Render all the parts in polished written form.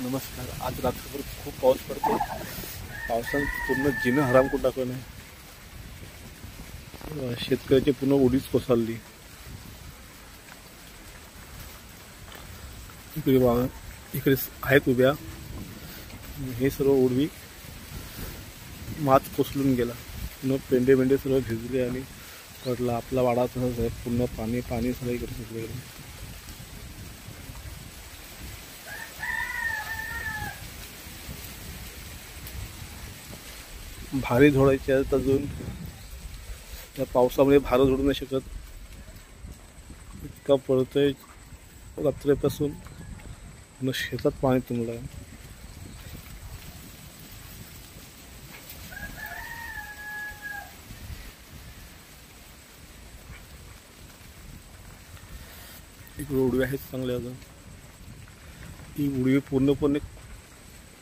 नमस्कार. आज रात्रभर खूप पाऊस पडतो. पावसाने पूर्ण जिनं हराम करून टाकलं नाही. शेतकऱ्याची पूर्ण उडीच कोसळली. इकडे आहेत उभ्या, हे सर्व उडवी मात कोसळून गेला. पूर्ण पेंडे बेंडे सर्व भिजले आणि पडला. आपला वाडा तसंच आहे, पूर्ण पाणी पाणी सर्व इकडे सुटले. भारी झोडायची आहेत अजून. त्या पावसामुळे भार झोडू नाही शकत, इतका पडतोय रात्रीपासून. पूर्ण शेतात पाणी तुंबलं आहे. इकडे उडवी आहेत चांगले अजून. ही उडवी पूर्णपणे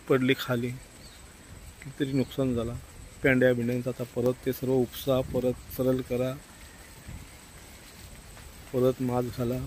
पडली खाली. कितीतरी नुकसान झाला पेंड्या बिंड्यांचं. आता परत ते सर्व उपसा, परत सरळ करा, परत मात घाला.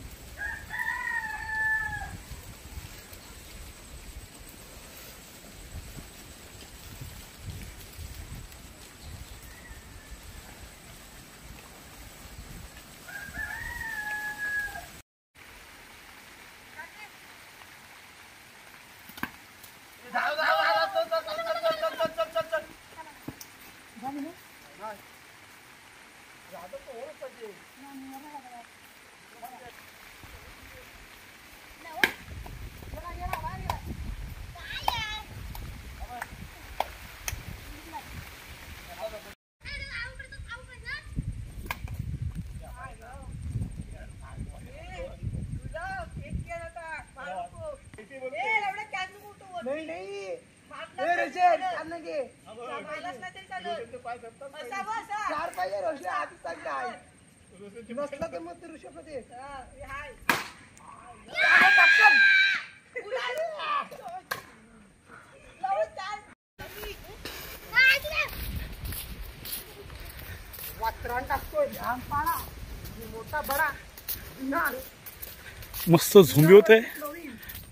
मस्त झुंबी होते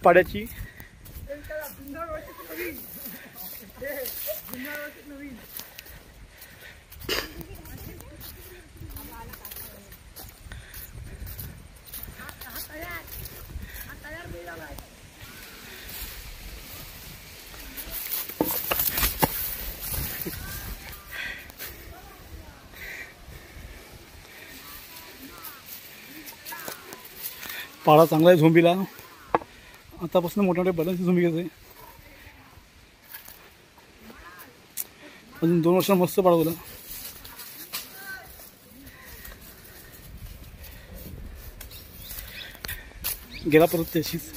पाड्याची. पाडा चांगला आहे झोंबीला. आतापासून मोठ्या मोठ्या बऱ्याच झोंबी घ्यायचे. अजून 2 वर्ष मस्त पाडवला. गेला परत त्याशीच.